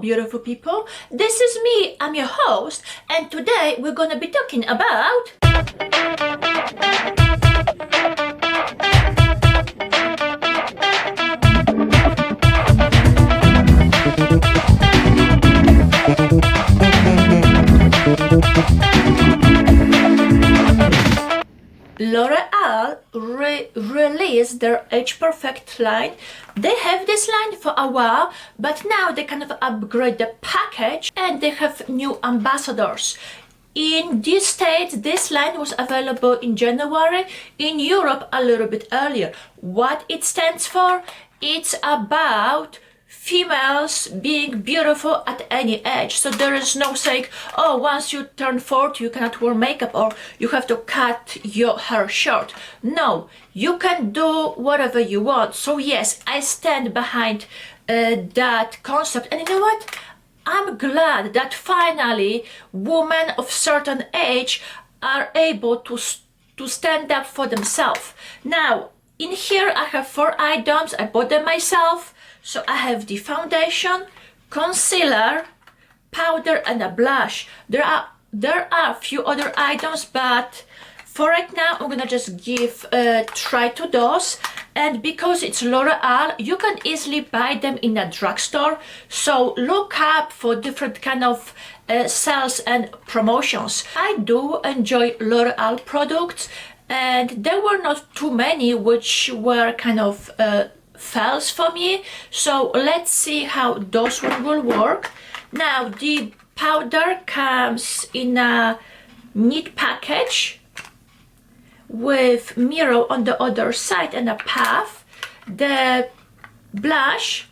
beautiful people, this is me, I'm your host, and today we're gonna be talking about L'Oreal released their Age Perfect line. They have this line for a while, but now they kind of upgrade the package and they have new ambassadors. In these states, this line was available in January, in Europe a little bit earlier. What it stands for? It's about females being beautiful at any age. So there is no saying, oh, once you turn 40 you cannot wear makeup or you have to cut your hair short. No, you can do whatever you want. So yes, I stand behind that concept, and you know what, I'm glad that finally women of certain age are able to stand up for themselves. Now in here I have 4 items. I bought them myself. So I have the foundation, concealer, powder and a blush. There are a few other items, but for right now I'm gonna just give a try to those. And because it's L'Oreal, you can easily buy them in a drugstore. So look up for different kind of sales and promotions. I do enjoy L'Oreal products, and there were not too many which were kind of fails for me, so let's see how those one will work. Now the powder comes in a neat package with mirror on the other side and a puff. The blush,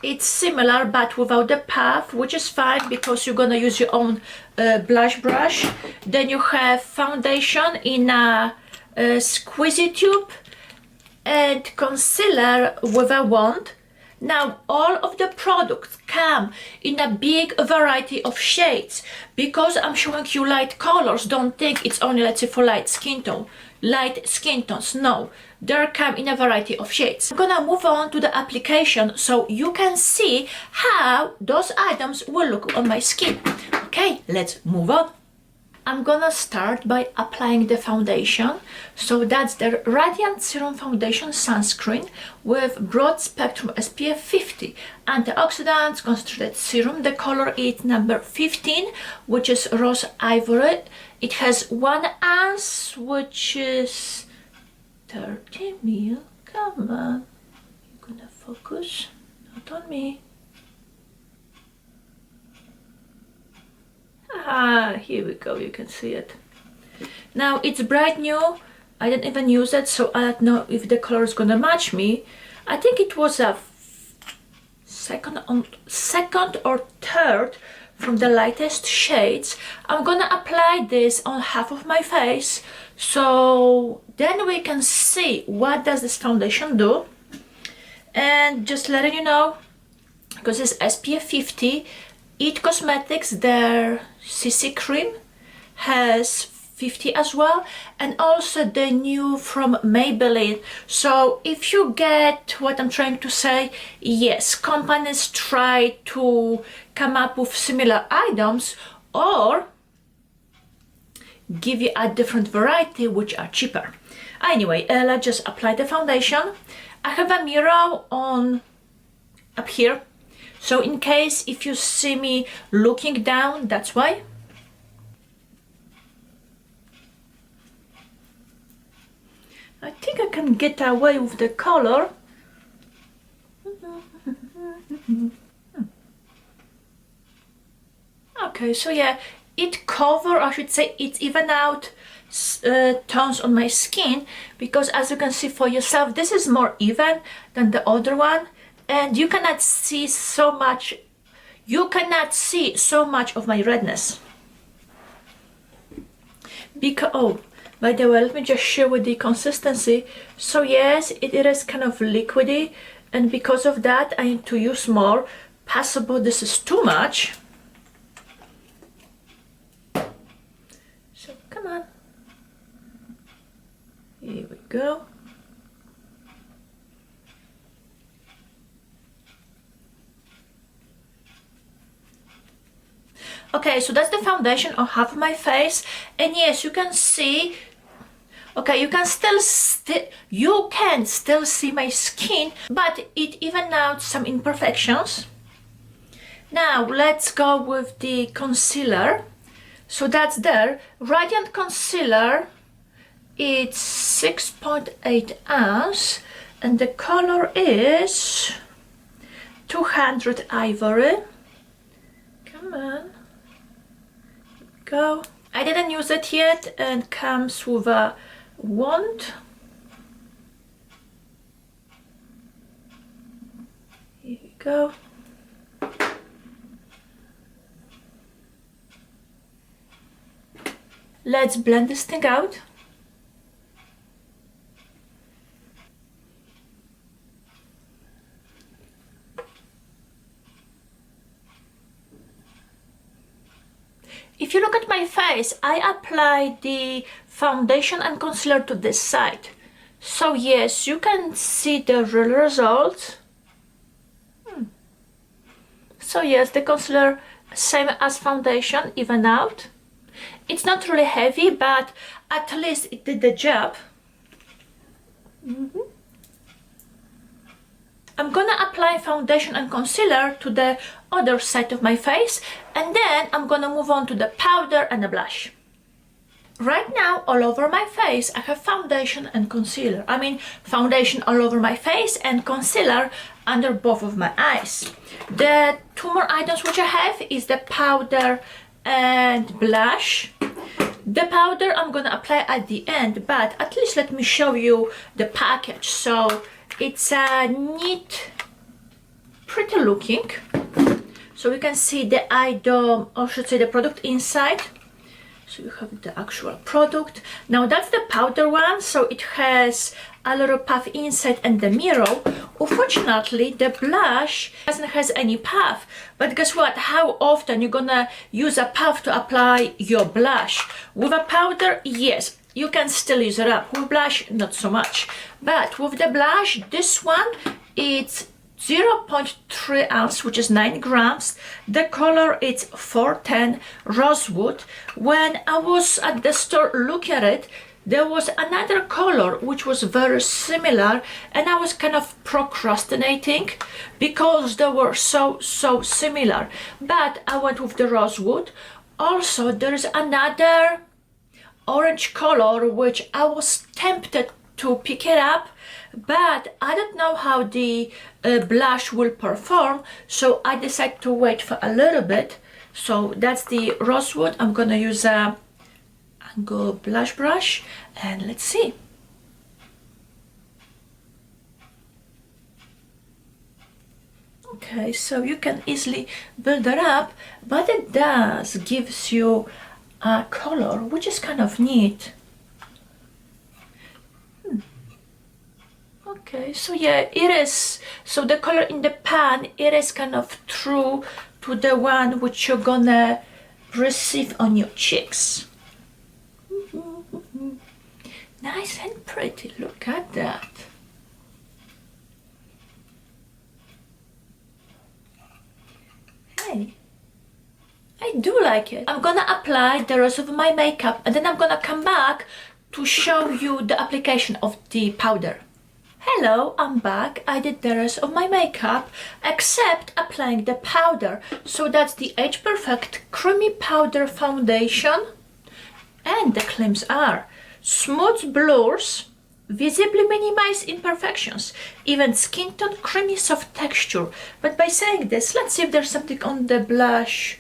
it's similar but without the puff, which is fine because you're gonna use your own blush brush. Then you have foundation in a squeezy tube and concealer with a wand. Now all of the products come in a big variety of shades. Because I'm showing you light colors, don't think it's only, let's say, for light skin tones. No, they come in a variety of shades. I'm gonna move on to the application so you can see how those items will look on my skin. Okay, let's move on. I'm gonna start by applying the foundation. So that's the Radiant Serum Foundation Sunscreen with broad spectrum SPF 50 antioxidants concentrated serum. The color is number 15, which is rose ivory. It has 1 ounce, which is 30 ml. Come on, you're gonna focus, not on me. Ah, here we go, you can see it. Now it's brand new, I didn't even use it, so I don't know if the color is gonna match me. I think it was a second or third from the lightest shades. I'm gonna apply this on half of my face, so then we can see what does this foundation do. And just letting you know, because it's SPF 50, It Cosmetics, their CC cream has 50 as well, and also the new from Maybelline. So if you get what I'm trying to say, yes, companies try to come up with similar items or give you a different variety which are cheaper. Anyway, let's just apply the foundation. I have a mirror on up here, so in case if you see me looking down, that's why. I think I can get away with the color. Okay, so yeah, it cover, I should say it even out tones on my skin, because as you can see for yourself, this is more even than the other one, and you cannot see so much of my redness. Because, oh, by the way, let me just share with the consistency. So yes, it is kind of liquidy, and because of that I need to use more. Possible this is too much. So come on. Here we go. Okay, so that's the foundation on half of my face, and yes, you can see, okay, you can still see my skin, but it evened out some imperfections. Now let's go with the concealer. So that's there, Radiant Concealer. It's 6.8 ounce, and the color is 200 Ivory. Come on, go. I didn't use it yet, and comes with a wand. Here we go. Let's blend this thing out. If you look at my face, I apply the foundation and concealer to this side. So yes, you can see the real results. So yes, the concealer, same as foundation, even out. It's not really heavy, but at least it did the job. I'm gonna apply foundation and concealer to the other side of my face, and then I'm gonna move on to the powder and the blush. Right now, all over my face, I have foundation and concealer. I mean, foundation all over my face and concealer under both of my eyes. The two more items which I have is the powder and blush. The powder I'm gonna apply at the end, but at least let me show you the package. So it's a neat, pretty looking. So you can see the eye dome, or should say the product inside. So you have the actual product. Now that's the powder one, so it has a little puff inside and the mirror. Unfortunately, the blush doesn't have any puff. But guess what? How often you're gonna use a puff to apply your blush? With a powder, yes, you can still use it up. With blush, not so much. But with the blush, this one, it's 0.3 ounce, which is 9 grams. The color is 410 Rosewood. When I was at the store looking at it, there was another color which was very similar, and I was kind of procrastinating because they were so similar. But I went with the Rosewood. Also, there is another orange color which I was tempted to pick it up, but I don't know how the blush will perform, so I decided to wait for a little bit. So that's the Rosewood. I'm gonna use a Angle blush brush, and let's see. Okay, so you can easily build it up, but it does gives you a color which is kind of neat. Okay, so yeah, it is. So the color in the pan, it is kind of true to the one which you're gonna receive on your cheeks. Nice and pretty, look at that. Hey, I do like it. I'm gonna apply the rest of my makeup, and then I'm gonna come back to show you the application of the powder. Hello, I'm back. I did the rest of my makeup except applying the powder. So that's the Age Perfect Creamy Powder Foundation, and the claims are: smooth blurs, visibly minimize imperfections, even skin tone, creamy soft texture. But by saying this, let's see if there's something on the blush.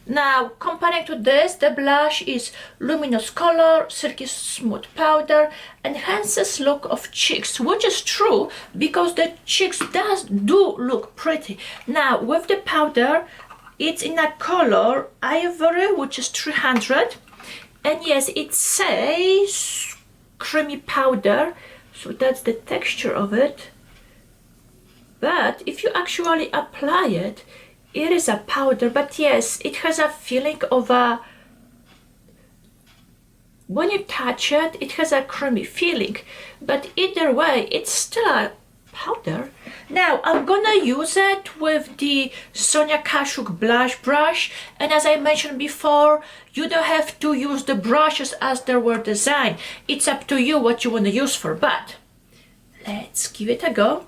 Now, comparing to this, the blush is luminous color, silky smooth powder, enhances look of cheeks, which is true because the cheeks do look pretty. Now, with the powder, it's in a color Ivory, which is 300. And yes, it says creamy powder, so that's the texture of it. But if you actually apply it, it is a powder, but yes, it has a feeling of a, when you touch it, it has a creamy feeling. But either way, it's still a powder. Now I'm gonna use it with the Sonia Kashuk blush brush, and as I mentioned before, you don't have to use the brushes as they were designed. It's up to you what you want to use for, but let's give it a go.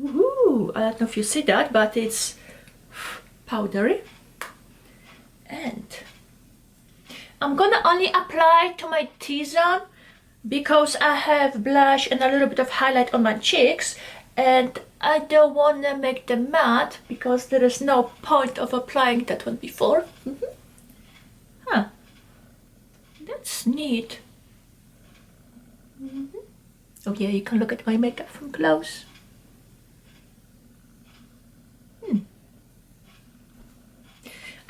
Woohoo! I don't know if you see that, but it's powdery. And I'm gonna only apply to my T-zone because I have blush and a little bit of highlight on my cheeks, and I don't want to make them matte because there is no point of applying that one before. Huh, that's neat. Oh yeah, you can look at my makeup from close.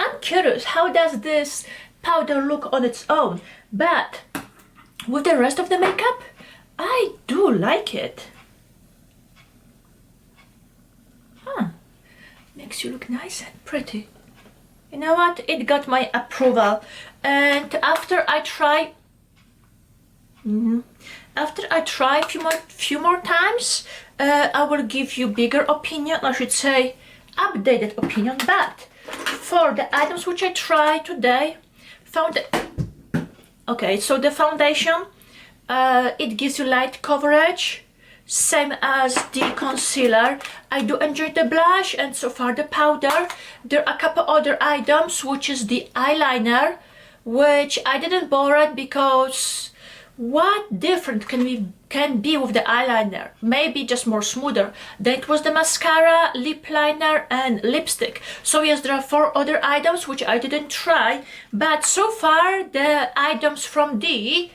I'm curious, how does this powder look on its own? But with the rest of the makeup, I do like it. Makes you look nice and pretty. You know what? It got my approval. And after I try few more times, I will give you bigger opinion, I should say updated opinion. But for the items which I tried today, okay, so the foundation, it gives you light coverage, same as the concealer. I do enjoy the blush, and so far the powder. There are a couple other items, which is the eyeliner, which I didn't borrow because what different can be with the eyeliner? Maybe just more smoother. Then it was the mascara, lip liner and lipstick. So yes, there are 4 other items which I didn't try, but so far the items from the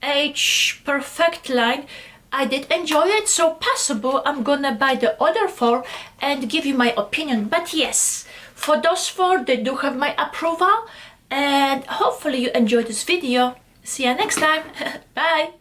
H Perfect line, I did enjoy it, so possible I'm gonna buy the other 4 and give you my opinion. But yes, for those 4, they do have my approval, and hopefully you enjoyed this video. See you next time. Bye.